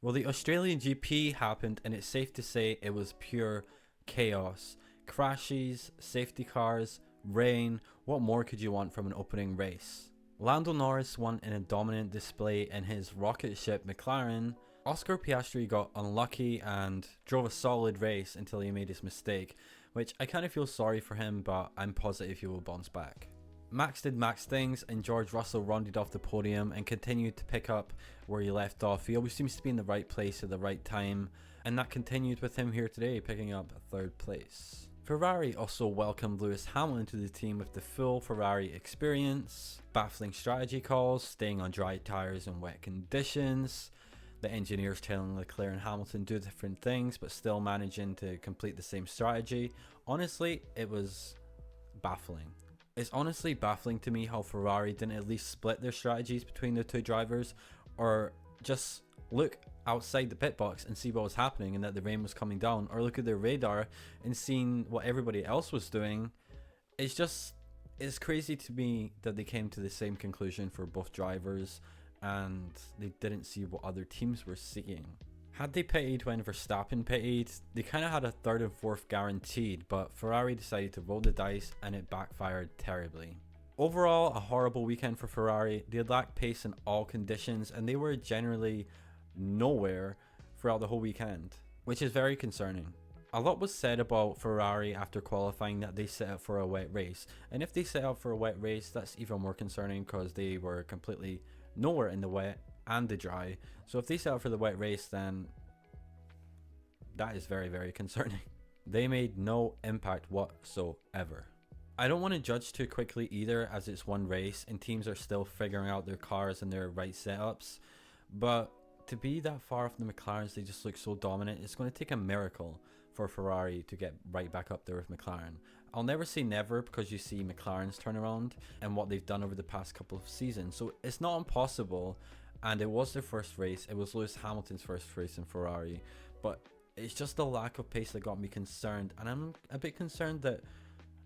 Well, the Australian GP happened, and it's safe to say it was pure chaos. Crashes, safety cars, rain, what more could you want from an opening race? Lando Norris won in a dominant display in his rocket ship McLaren. Oscar Piastri got unlucky and drove a solid race until he made his mistake, which I kind of feel sorry for him, but I'm positive he will bounce back. Max did Max things, and George Russell rounded off the podium and continued to pick up where he left off. He always seems to be in the right place at the right time, and that continued with him here today, picking up 3rd place. Ferrari also welcomed Lewis Hamilton to the team with the full Ferrari experience, baffling strategy calls, staying on dry tyres in wet conditions, the engineers telling Leclerc and Hamilton do different things but still managing to complete the same strategy. Honestly, it was baffling. It's honestly baffling to me how Ferrari didn't at least split their strategies between the two drivers, or just look outside the pit box and see what was happening and that the rain was coming down, or look at their radar and seeing what everybody else was doing. It's crazy to me that they came to the same conclusion for both drivers and they didn't see what other teams were seeing. Had they pitted when Verstappen pitted, they kind of had a 3rd and 4th guaranteed, but Ferrari decided to roll the dice and it backfired terribly. Overall, a horrible weekend for Ferrari. They lacked pace in all conditions and they were generally nowhere throughout the whole weekend, which is very concerning. A lot was said about Ferrari after qualifying that they set up for a wet race, and if they set up for a wet race, that's even more concerning because they were completely nowhere in the wet and the dry. So if they set up for the wet race, then that is very, very concerning. They made no impact whatsoever. I don't want to judge too quickly either, as it's one race and teams are still figuring out their cars and their right setups, but to be that far off the McLarens, they just look so dominant. It's going to take a miracle for Ferrari to get right back up there with McLaren. I'll never say never, because you see McLaren's turnaround and what they've done over the past couple of seasons, so it's not impossible. And it was their first race. It was Lewis Hamilton's first race in Ferrari, but it's just the lack of pace that got me concerned, and I'm a bit concerned that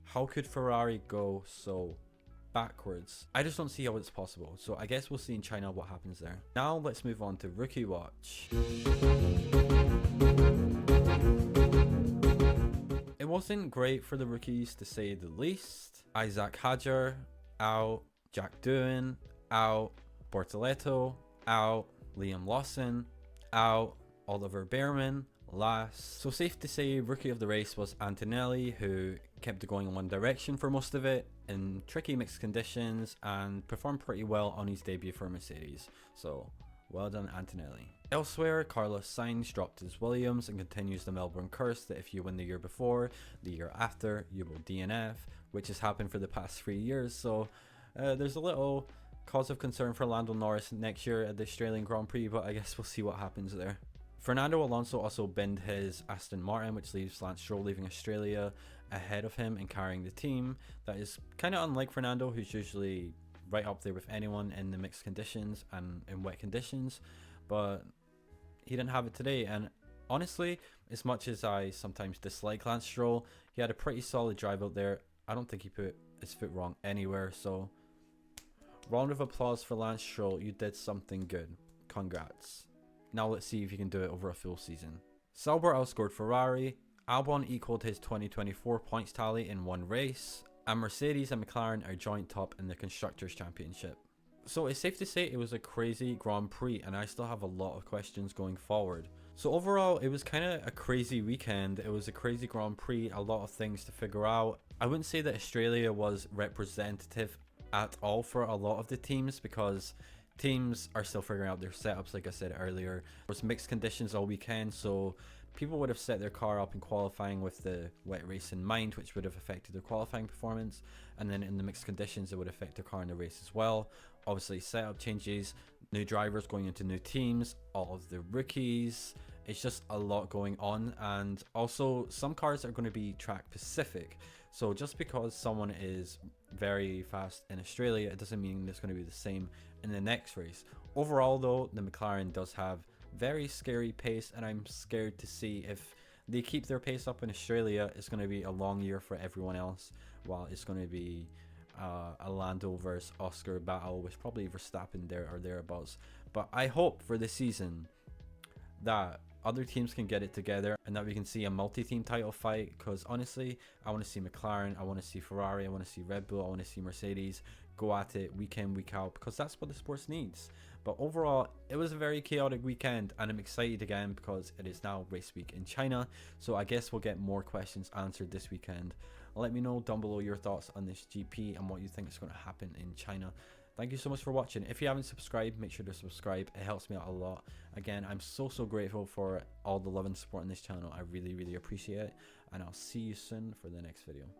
how could Ferrari go so backwards? I just don't see how it's possible, so I guess we'll see in China what happens there. Now let's move on to Rookie Watch. It wasn't great for the rookies, to say the least. Isaac Hadjar, out. Jack Doohan, out. Bortoleto, out. Liam Lawson, out. Oliver Bearman, last. So safe to say rookie of the race was Antonelli, who kept it going in one direction for most of it in tricky mixed conditions and performed pretty well on his debut for Mercedes. So well done, Antonelli. Elsewhere, Carlos Sainz dropped his Williams and continues the Melbourne curse that if you win the year before, the year after, you will DNF, which has happened for the past 3 years. So there's a little cause of concern for Lando Norris next year at the Australian Grand Prix, but I guess we'll see what happens there. Fernando Alonso also binned his Aston Martin, which leaves Lance Stroll leaving Australia ahead of him and carrying the team. That is kind of unlike Fernando, who's usually right up there with anyone in the mixed conditions and in wet conditions, but he didn't have it today. And honestly, as much as I sometimes dislike Lance Stroll, he had a pretty solid drive out there. I don't think he put his foot wrong anywhere, so round of applause for Lance Stroll. You did something good. Congrats. Now let's see if you can do it over a full season. Sauber outscored Ferrari. Albon equaled his 2024 points tally in one race. And Mercedes and McLaren are joint top in the Constructors' Championship. So it's safe to say it was a crazy Grand Prix, and I still have a lot of questions going forward. So overall, it was kind of a crazy weekend. It was a crazy Grand Prix, a lot of things to figure out. I wouldn't say that Australia was representative at all for a lot of the teams, because teams are still figuring out their setups. Like I said earlier, there was mixed conditions all weekend, so people would have set their car up in qualifying with the wet race in mind, which would have affected their qualifying performance, and then in the mixed conditions it would affect their car in the race as well. Obviously setup changes, new drivers going into new teams, all of the rookies. It's just a lot going on, and also some cars are going to be track specific. So just because someone is very fast in Australia, it doesn't mean it's going to be the same in the next race. Overall though, the McLaren does have very scary pace, and I'm scared to see if they keep their pace up in Australia. It's going to be a long year for everyone else, while it's going to be a Lando versus Oscar battle with probably Verstappen there or thereabouts. But I hope for this season that other teams can get it together and that we can see a multi-team title fight, because honestly, I want to see McLaren, I want to see Ferrari, I want to see Red Bull, I want to see Mercedes go at it week in, week out, because that's what the sports needs. But overall, it was a very chaotic weekend, and I'm excited again because it is now race week in China, so I guess we'll get more questions answered this weekend. Let me know down below your thoughts on this GP and what you think is going to happen in China. Thank you so much for watching. If you haven't subscribed, make sure to subscribe. It helps me out a lot. Again, I'm so grateful for all the love and support on this channel. I really appreciate it, and I'll see you soon for the next video.